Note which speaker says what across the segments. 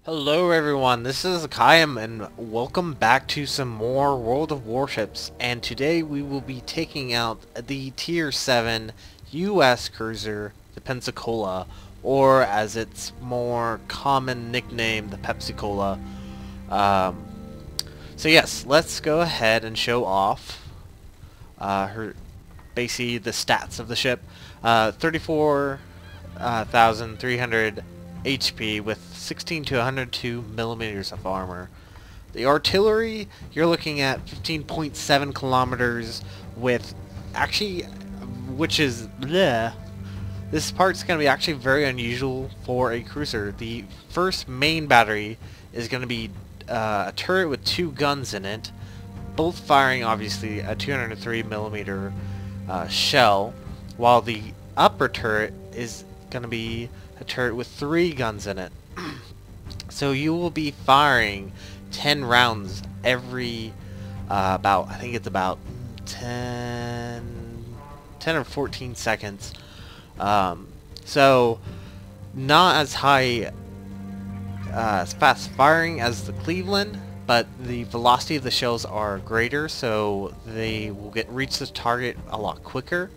Speaker 1: Hello everyone, this is Hakaym and welcome back to some more World of Warships, and today we will be taking out the Tier 7 US cruiser, the Pensacola, or as its more common nickname, the Pepsi-Cola. Um, so yes, let's go ahead and show off her, basically the stats of the ship. 34,300 HP with 16 to 102 millimeters of armor. The artillery, you're looking at 15.7 kilometers with actually, which is bleh. This part's going to be actually very unusual for a cruiser. The first main battery is going to be a turret with two guns in it, both firing obviously a 203 millimeter shell, while the upper turret is going to be a turret with three guns in it. So you will be firing 10 rounds every I think it's about 10 or 14 seconds. So not as high as fast firing as the Cleveland, but the velocity of the shells are greater, so they will reach the target a lot quicker,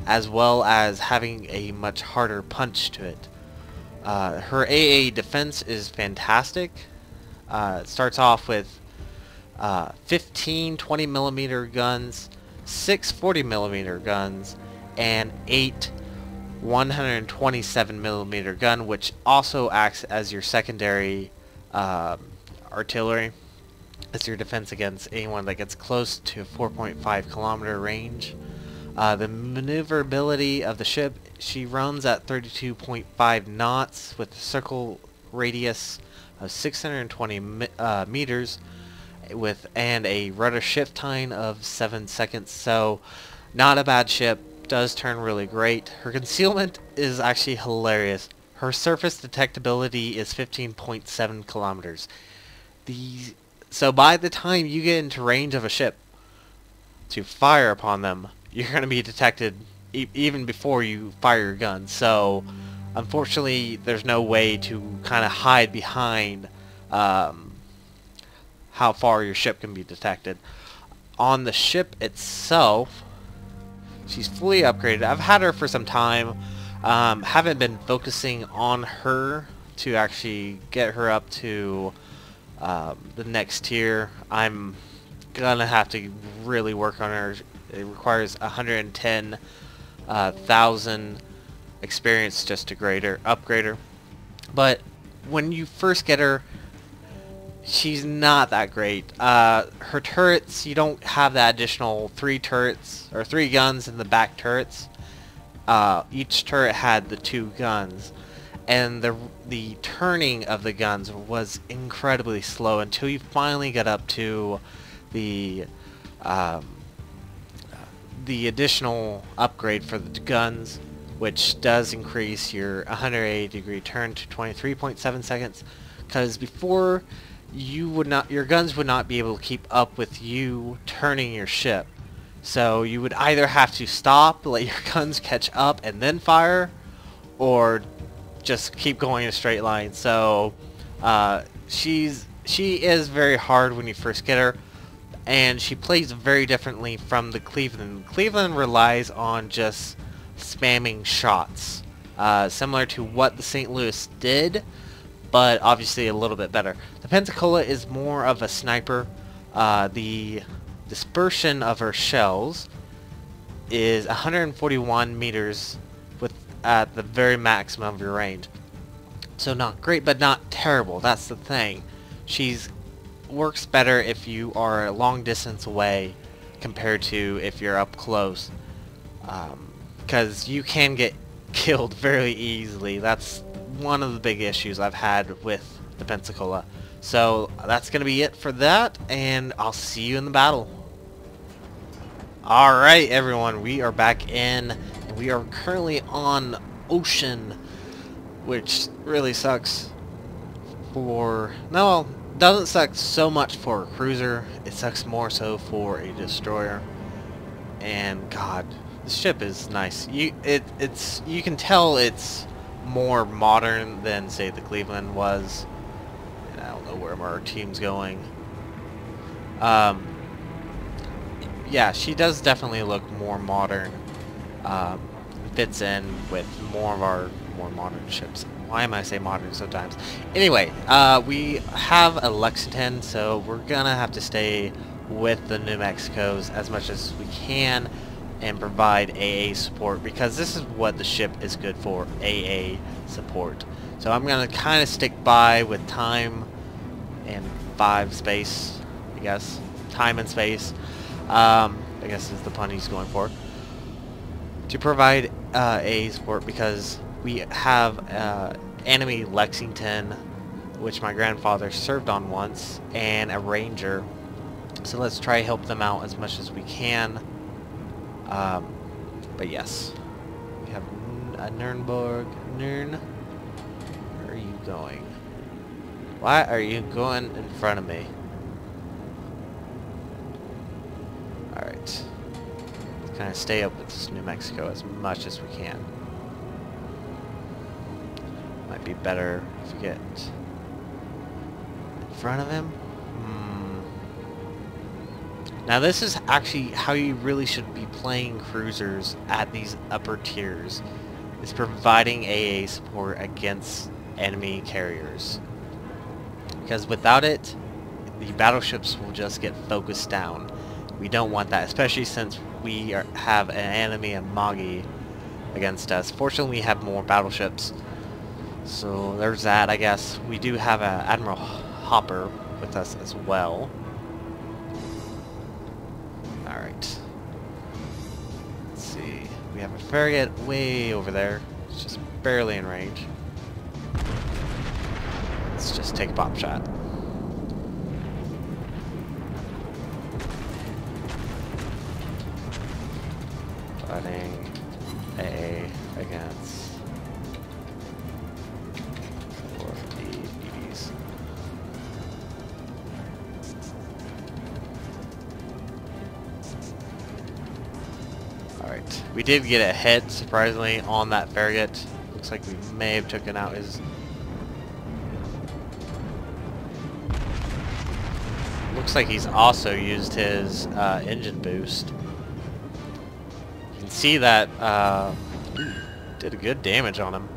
Speaker 1: as well as having a much harder punch to it. Her AA defense is fantastic. It starts off with 15 20mm guns, 6 40mm guns, and 8 127mm gun, which also acts as your secondary artillery. It's your defense against anyone that gets close to 4.5 kilometer range. The maneuverability of the ship, she runs at 32.5 knots with a circle radius of 620 meters and a rudder shift time of 7 seconds. So not a bad ship, does turn really great. Her concealment is actually hilarious. Her surface detectability is 15.7 kilometers. So by the time you get into range of a ship to fire upon them, you're going to be detected even before you fire your gun. So unfortunately there's no way to kind of hide behind how far your ship can be detected. On the ship itself, she's fully upgraded. I've had her for some time. Haven't been focusing on her to actually get her up to the next tier. I'm gonna have to really work on her. It requires 110,000 experience just to upgrade her. But when you first get her, she's not that great. Her turrets, you don't have that additional 3 turrets or 3 guns in the back turrets. Each turret had the 2 guns, and the turning of the guns was incredibly slow until you finally get up to the additional upgrade for the guns, which does increase your 180-degree turn to 23.7 seconds. Because before, your guns would not be able to keep up with you turning your ship. So you would either have to stop, let your guns catch up, and then fire, or just keep going in a straight line. So she is very hard when you first get her, and she plays very differently from the Cleveland. Cleveland relies on just spamming shots, similar to what the St. Louis did, but obviously a little bit better. The Pensacola is more of a sniper. The dispersion of her shells is 141 meters at the very maximum of your range. So not great, but not terrible. That's the thing. She's works better if you are a long distance away compared to if you're up close, because you can get killed very easily. That's one of the big issues I've had with the Pensacola. So that's gonna be it for that, and I'll see you in the battle. Alright everyone, we are back in, and we are currently on ocean, which really sucks doesn't suck so much for a cruiser, it sucks more so for a destroyer. And god, the ship is nice. You can tell it's more modern than, say, the Cleveland was. I don't know where our team's going. Yeah, she does definitely look more modern. Fits in with more of our more modern ships. Why am I saying modern sometimes? Anyway, we have a Lexington, so we're gonna have to stay with the New Mexicos as much as we can and provide AA support, because this is what the ship is good for, AA support. So I'm gonna kind of stick by with time and 5 space, I guess. Time and space, I guess is the pun he's going for, to provide AA support, because we have enemy Lexington, which my grandfather served on once, and a Ranger. So let's try to help them out as much as we can. But yes, we have a Nuremberg. Where are you going? Why are you going in front of me? Alright. Let's kind of stay up with this New Mexico as much as we can. Might be better if we get in front of him. Now this is actually how you really should be playing cruisers at these upper tiers, is providing AA support against enemy carriers. Because without it, the battleships will just get focused down. We don't want that, especially since we have an enemy Amagi against us. Fortunately, we have more battleships, so there's that, I guess. We do have an Admiral Hopper with us as well. Alright. Let's see. We have a frigate way over there. It's just barely in range. Let's just take a pop shot. Fighting AA against 4 BBs. Alright, we did get a hit, surprisingly, on that frigate. Looks like we may have taken out his... Looks like he's also used his engine boost. You can see that did a good damage on him.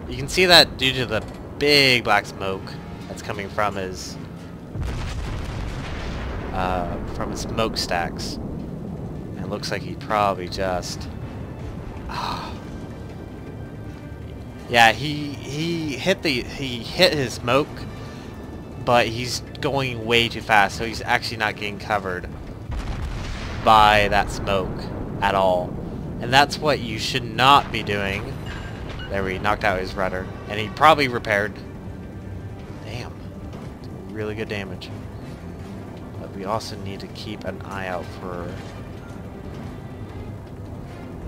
Speaker 1: You can see that due to the big black smoke that's coming from his smokestacks. And it looks like he probably just yeah, he hit his smoke, but he's going way too fast, so he's actually not getting covered by that smoke at all. And that's what you should not be doing. There, we knocked out his rudder, and he probably repaired. Damn, really good damage. But we also need to keep an eye out for...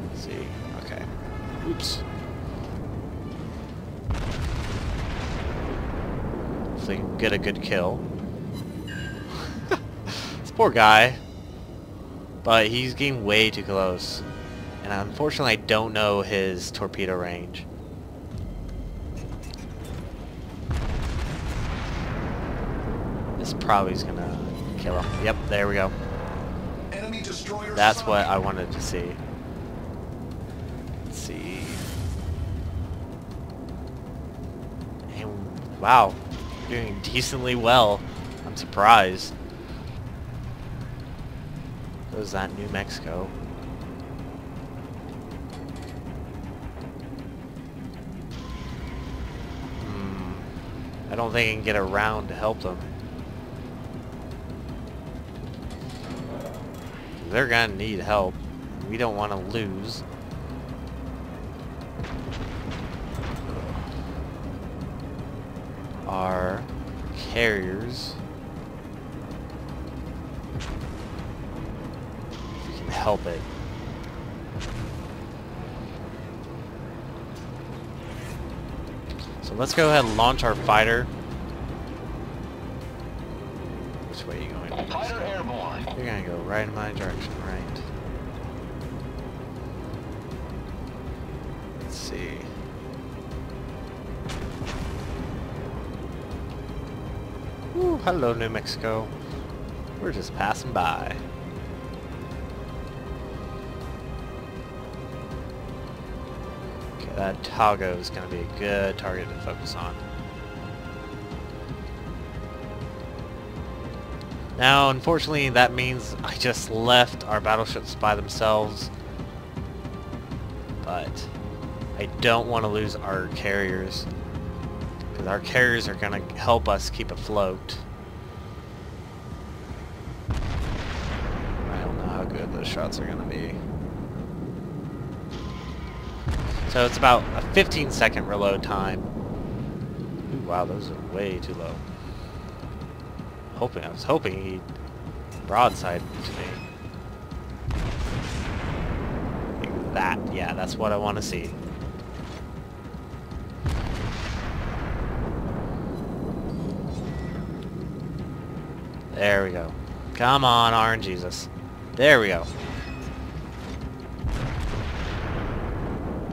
Speaker 1: Let's see, okay. Oops. So you can get a good kill. This poor guy. But he's getting way too close. And unfortunately I don't know his torpedo range. This probably is gonna kill him. Yep, there we go.
Speaker 2: Enemy destroyer.
Speaker 1: That's what I wanted to see. Let's see. And wow. Doing decently well. I'm surprised. Goes that New Mexico. I don't think I can get around to help them. They're gonna need help. We don't want to lose. Our carriers. If we can help it. So let's go ahead and launch our fighter. Which way are you going?
Speaker 2: Fighter airborne.
Speaker 1: You're gonna go right in my direction, right? Let's see. Ooh, hello, New Mexico. We're just passing by. Okay, that Tago is going to be a good target to focus on. Now, unfortunately, that means I just left our battleships by themselves. But I don't want to lose our carriers, because our carriers are going to help us keep afloat. I don't know how good those shots are going to be. So it's about a 15-second reload time. Ooh, wow, those are way too low. I was hoping he'd broadside to me. Like that, yeah, that's what I want to see. There we go. Come on, RNGesus. There we go.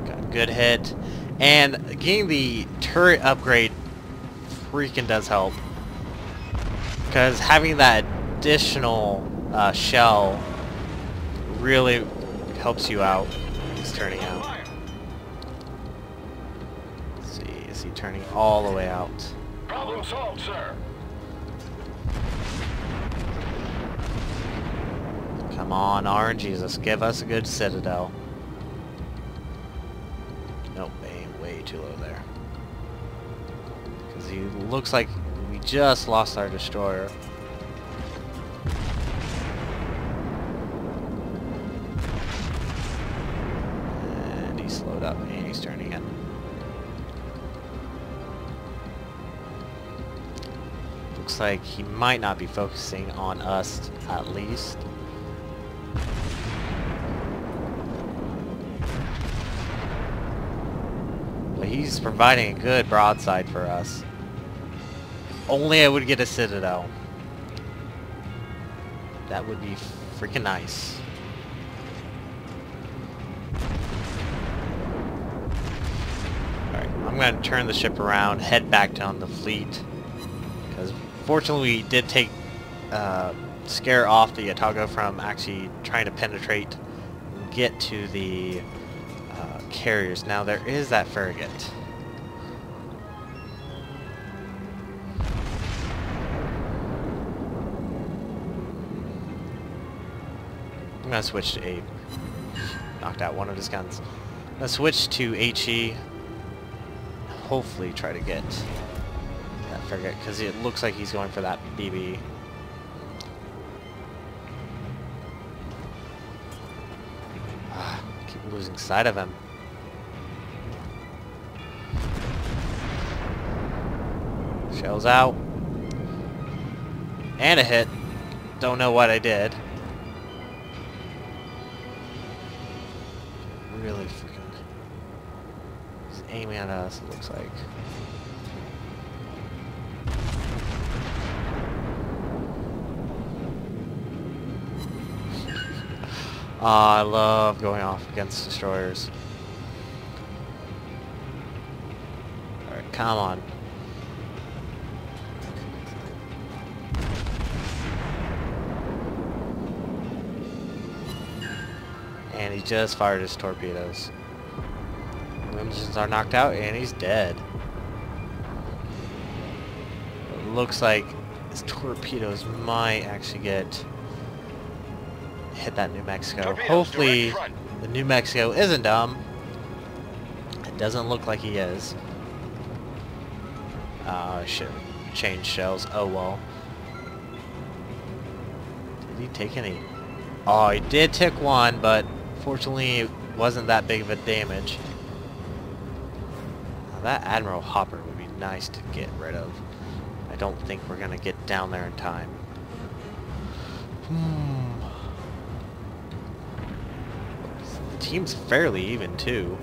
Speaker 1: Got a good hit. And getting the turret upgrade freaking does help. Because having that additional shell really helps you out. He's turning out. Let's see, is he turning all the way out?
Speaker 2: Problem solved, sir.
Speaker 1: Come on, RNGesus, give us a good citadel. Nope, aim way too low there. Because he looks like we just lost our destroyer. And he slowed up and he's turning in. Looks like he might not be focusing on us at least. But he's providing a good broadside for us. Only I would get a citadel. That would be freaking nice. Alright, I'm going to turn the ship around, head back down the fleet. Because fortunately we did take scare off the Atago from actually trying to penetrate and get to the carriers. Now there is that frigate. I'm going to switch to A. Knocked out one of his guns. I'm going to switch to HE. Hopefully try to get that frigate, because it looks like he's going for that BB. Keep losing sight of him. Shells out. And a hit. Don't know what I did. Really freaking... He's aiming at us, it looks like. I love going off against destroyers. Alright, come on. And he just fired his torpedoes. Engines are knocked out and he's dead. It looks like his torpedoes might actually hit that New Mexico.
Speaker 2: Torpedoes,
Speaker 1: Hopefully
Speaker 2: direct front.
Speaker 1: the New Mexico isn't dumb. It doesn't look like he is. I should change shells. Oh well. Did he take any? Oh, he did take one, but fortunately it wasn't that big of a damage. Now, that Admiral Hopper would be nice to get rid of. I don't think we're gonna get down there in time. The team's fairly even too.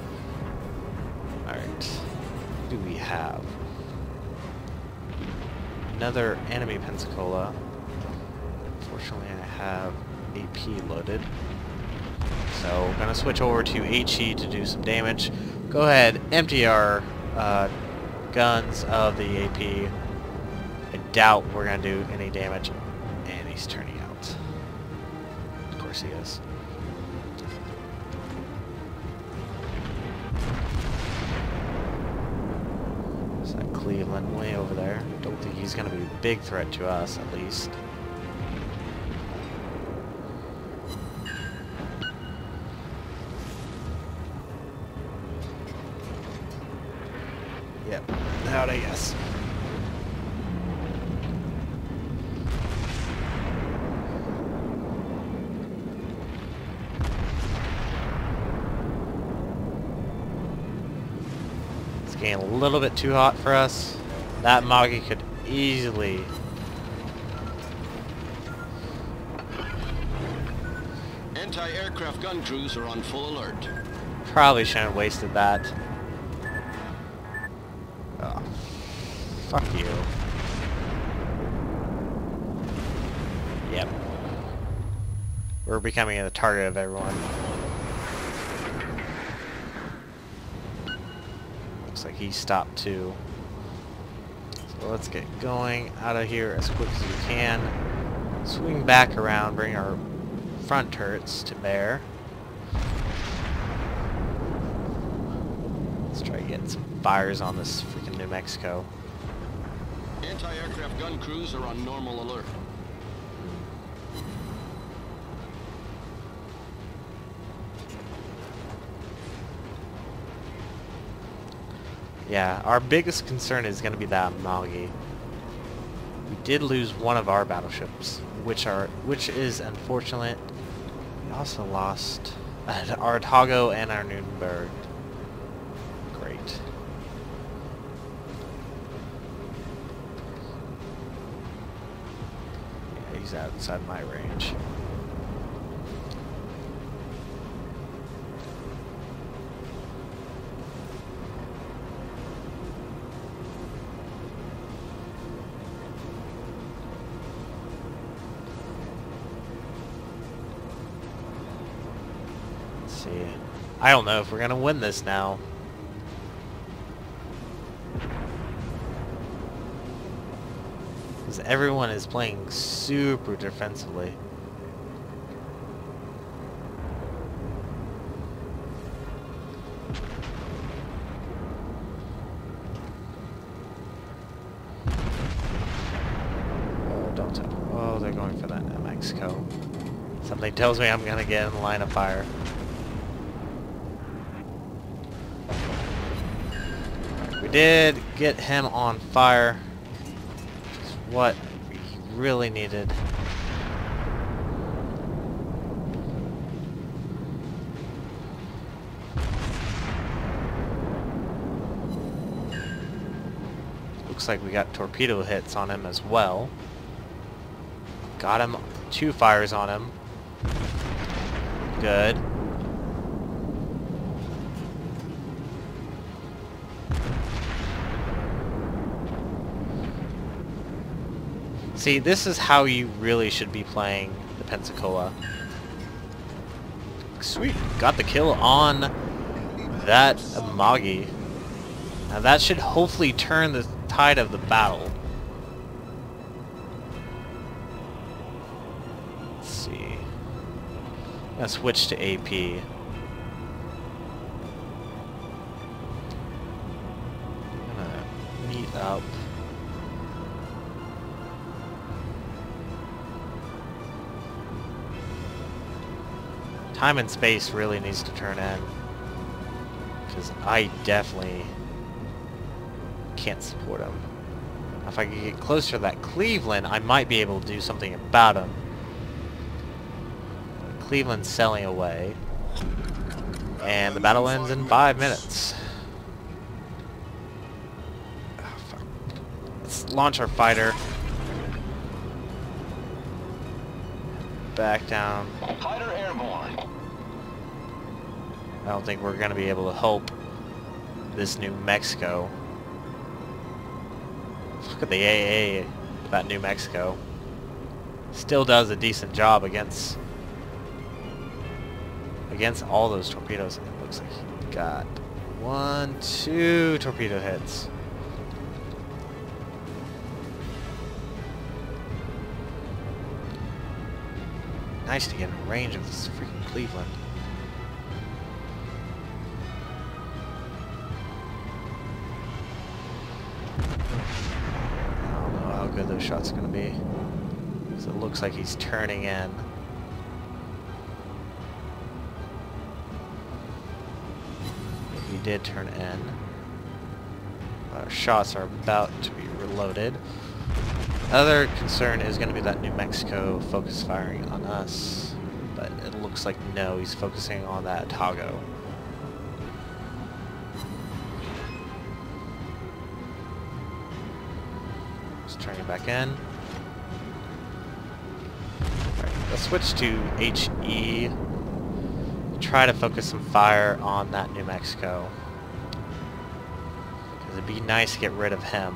Speaker 1: Alright. What do we have? Another enemy Pensacola. Unfortunately I have AP loaded. So we're gonna switch over to HE to do some damage. Go ahead, empty our guns of the AP. I doubt we're going to do any damage. And he's turning out. Of course he is. There's that Cleveland way over there. Don't think he's going to be a big threat to us, at least. Yep, that I guess. It's getting a little bit too hot for us. That Moggy could easily...
Speaker 2: Anti-aircraft gun crews are on full alert.
Speaker 1: Probably shouldn't have wasted that. Oh, fuck you. Yep. We're becoming the target of everyone. Looks like he stopped too. So let's get going out of here as quick as we can. Swing back around, bring our front turrets to bear. Let's try to get some fires on this freaking New Mexico.
Speaker 2: Anti-aircraft gun crews are on normal alert.
Speaker 1: Yeah, our biggest concern is going to be that Moggy. We did lose one of our battleships, which is unfortunate. We also lost our Tago and our Nuremberg. Great. Yeah, he's outside my range. I don't know if we're gonna win this now. Because everyone is playing super defensively. Oh, don't tell. Oh, they're going for that Mexico. Something tells me I'm gonna get in the line of fire. We did get him on fire. Which is what we really needed. Looks like we got torpedo hits on him as well. Got him 2 fires on him. Good. See, this is how you really should be playing the Pensacola. Sweet, got the kill on that Moggy. Now that should hopefully turn the tide of the battle. Let's see. I'm gonna switch to AP. I'm gonna meet up. Time and space really needs to turn in, because I definitely can't support him. If I could get closer to that Cleveland, I might be able to do something about him. Cleveland's selling away, and the battle ends in 5 minutes. Oh, fuck. Let's launch our fighter. Back down.
Speaker 2: Fighter airborne.
Speaker 1: I don't think we're going to be able to help this New Mexico. Look at the AA, that New Mexico. Still does a decent job against all those torpedoes. It looks like he got 1, 2 torpedo hits. nice to get in range of this freaking Cleveland. I don't know how good those shots are going to be. So it looks like he's turning in. He did turn in. Our shots are about to be reloaded. Other concern is going to be that New Mexico focus firing on us, but it looks like no, he's focusing on that Tago. Just turning back in. Alright, let's switch to HE. Try to focus some fire on that New Mexico. Because it'd be nice to get rid of him.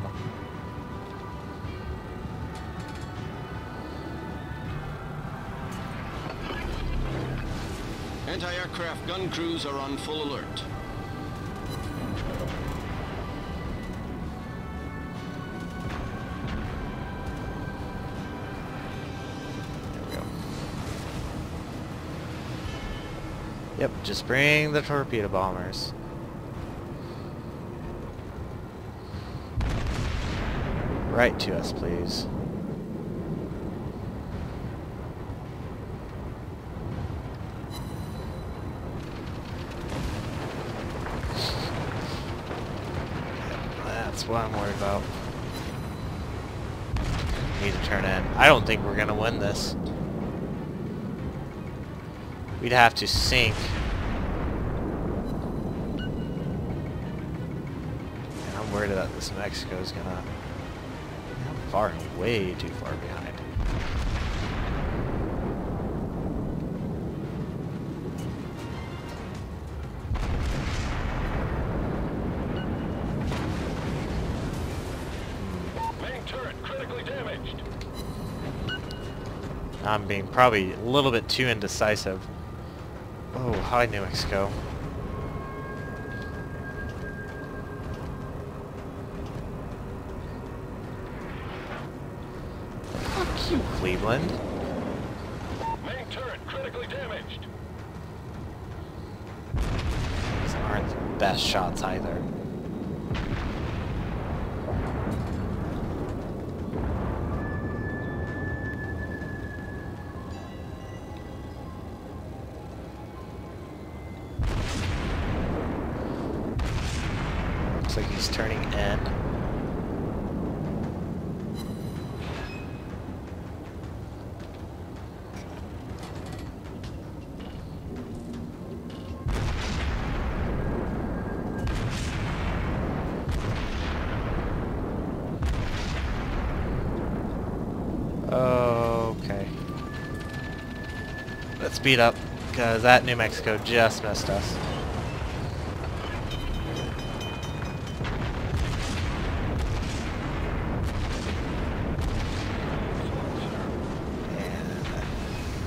Speaker 2: Anti-aircraft gun crews are on full alert.
Speaker 1: There we go. Yep, just bring the torpedo bombers. Right to us, please. That's what I'm worried about. Need to turn in. I don't think we're gonna win this. We'd have to sink. And I'm worried that this Mexico is gonna... I'm far, way too far behind. I'm being probably a little bit too indecisive. Oh, hi, New Mexico. Fuck you, Cleveland.
Speaker 2: Main turret critically damaged.
Speaker 1: These aren't the best shots either. Looks like he's turning in. Okay. Let's speed up, because that New Mexico just missed us.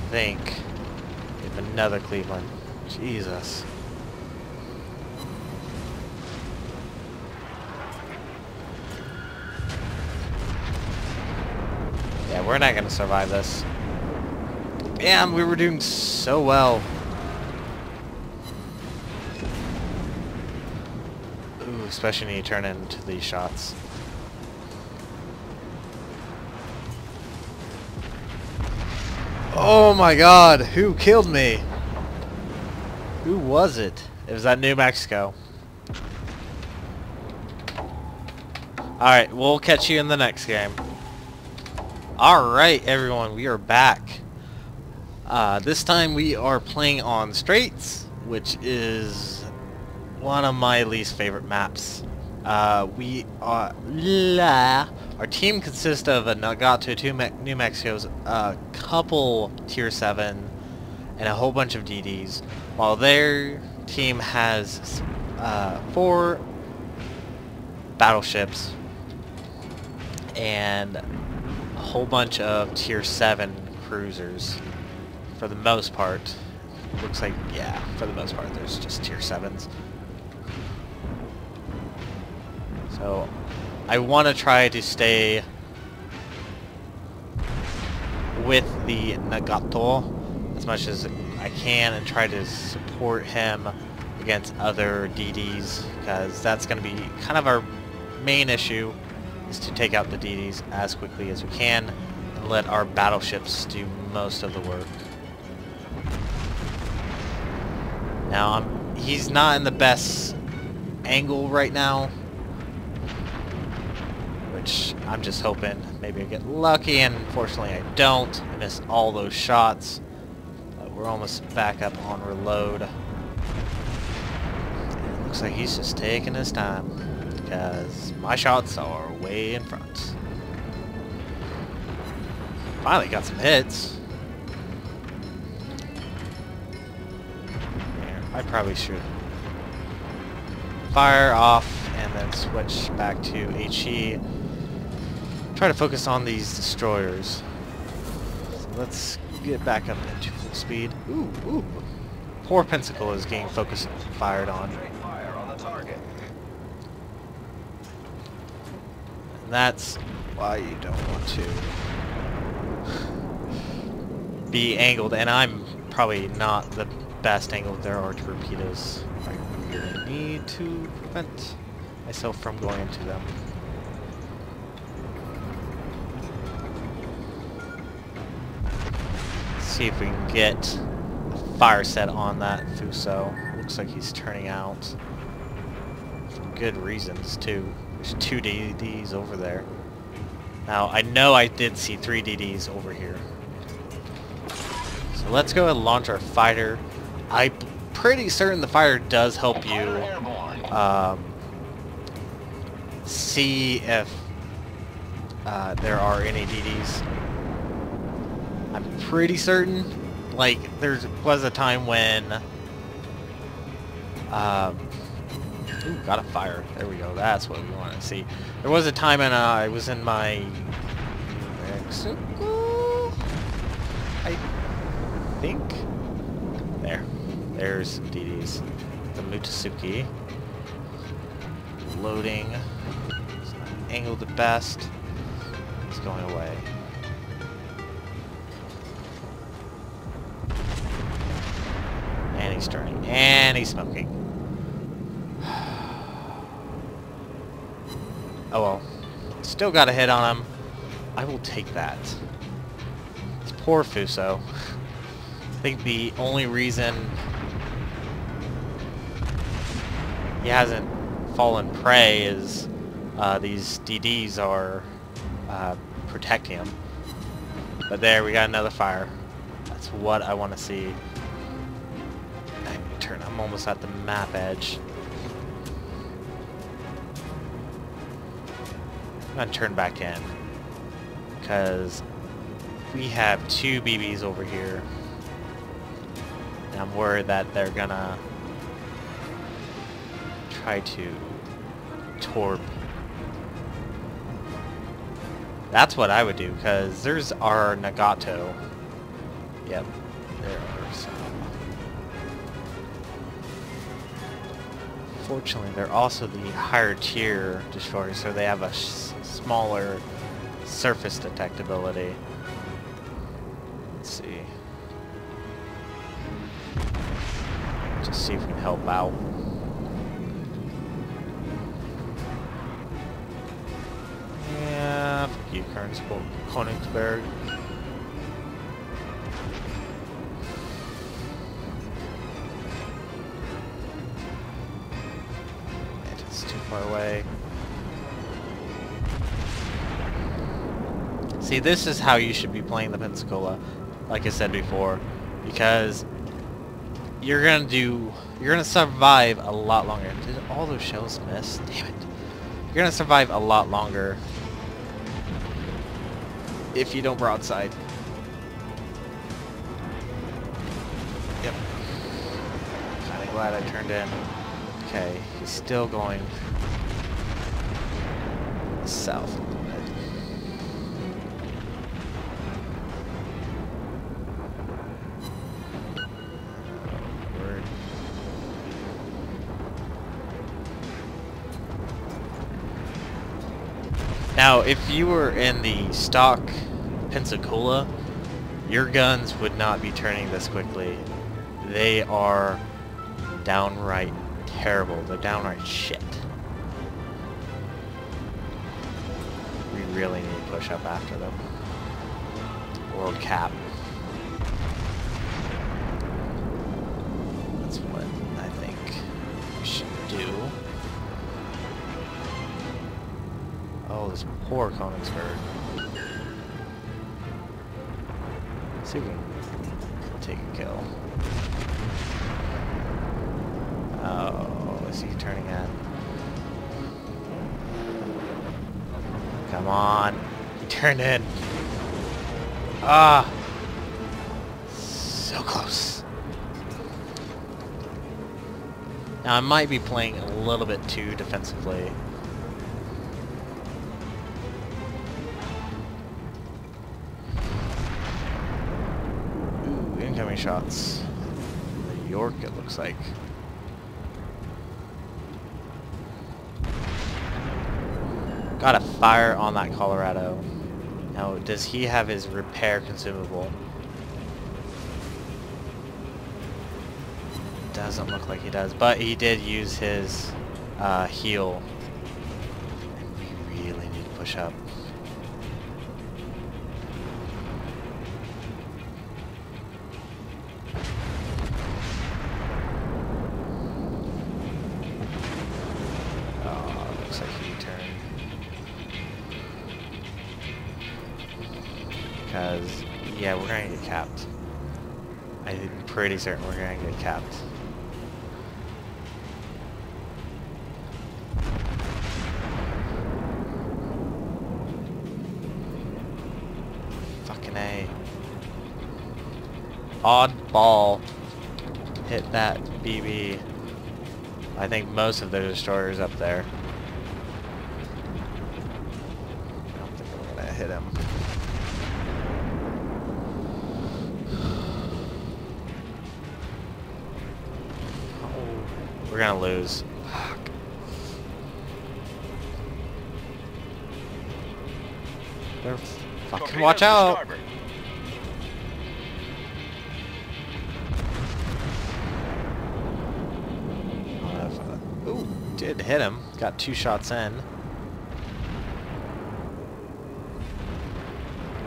Speaker 1: I think we have another Cleveland. Jesus. Yeah, we're not gonna survive this. Damn, we were doing so well. Ooh, especially when you turn into these shots. Oh my god, who killed me? Who was it? It was that New Mexico. Alright, we'll catch you in the next game. Alright everyone, we are back. This time we are playing on Straits, which is one of my least favorite maps. Our team consists of a Nagato, two New Mexicos, a couple Tier 7, and a whole bunch of DDs, while their team has 4 battleships and a whole bunch of Tier 7 cruisers. For the most part, looks like, yeah, for the most part there's just Tier 7s. So I want to try to stay with the Nagato, as much as I can and try to support him against other DDs, because that's going to be kind of our main issue, is to take out the DDs as quickly as we can and let our battleships do most of the work. Now, he's not in the best angle right now, which I'm just hoping maybe I get lucky, and unfortunately I don't. I missed all those shots. But we're almost back up on reload. And it looks like he's just taking his time, because my shots are way in front. Finally got some hits. I probably should fire off and then switch back to HE. Try to focus on these destroyers. So let's get back up into full speed. Ooh. Poor Pensacola is getting focused fired on. And that's why you don't want to be angled, and I'm probably not the best angle there are to torpedoes. I really need to prevent myself from going into them. Let's see if we can get a fire set on that Fuso. Looks like he's turning out for good reasons too. There's 2 DDs over there. Now I know I did see 3 DDs over here. So let's go and launch our fighter. I'm pretty certain the fighter does help you see if there are any DDs. I'm pretty certain. Like, there was a time when... ooh, got a fire. There we go. That's what we want to see. There was a time when I was in my... Mexico? I think? There's some DDs. The Mutasuki. Loading. It's not angled the best. It's going away. And he's turning. And he's smoking. Oh well. Still got a hit on him. I will take that. It's poor Fuso. I think the only reason he hasn't fallen prey is these DDs are protecting him. But there, we got another fire. That's what I want to see. I'm almost at the map edge. I'm gonna turn back in, because we have 2 BBs over here. And I'm worried that they're gonna try to torp. That's what I would do, because there's our Nagato. Yep, there are some. Fortunately, they're also the higher tier destroyers, so they have a smaller surface detectability. Let's see. Just see if we can help out. Yeah, fuck you, Königsberg. It's too far away. See, this is how you should be playing the Pensacola, like I said before, because you're gonna survive a lot longer. Did all those shells miss? Damn it. You're gonna survive a lot longer if you don't broadside. Yep. Kinda glad I turned in. Okay, he's still going south a little bit. Now, if you were in the stock Pensacola, Your guns would not be turning this quickly. They are downright terrible. They're downright shit. We really need to push up after them. Or cap. That's what I think we should do. Oh, this poor Konigsberg. See if we can take a kill. Oh, is he turning in? Come on. He turned in. Ah! So close. Now I might be playing a little bit too defensively. Ooh, incoming shots. New York, it looks like. Got a fire on that Colorado. Now, does he have his repair consumable? Doesn't look like he does, but he did use his heal. And we really need to push up. Oh, looks like he turned. Because, yeah, we're going to get capped. I'm pretty certain we're going to get capped. Fucking A. Oddball. Hit that BB. I think most of the destroyers up there. I don't think I'm going to hit him. We're gonna lose. Fuck. They're fucking watch out! Ooh, did hit him. Got 2 shots in.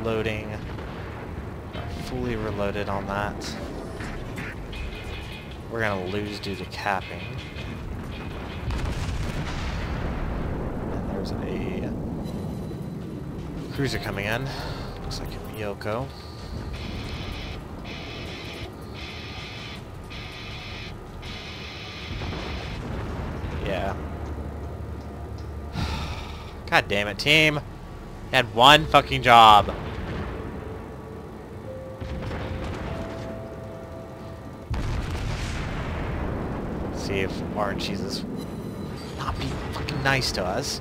Speaker 1: Loading. Fully reloaded on that. We're gonna lose due to capping. And there's a cruiser coming in. Looks like a Miyoko. Yeah. God damn it, team. You had one fucking job. See if RNG's not be fucking nice to us.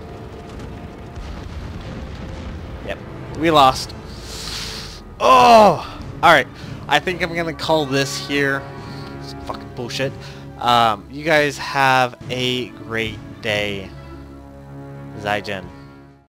Speaker 1: Yep, we lost. Oh! Alright, I think I'm gonna call this here. It's fucking bullshit. You guys have a great day. Zaijin.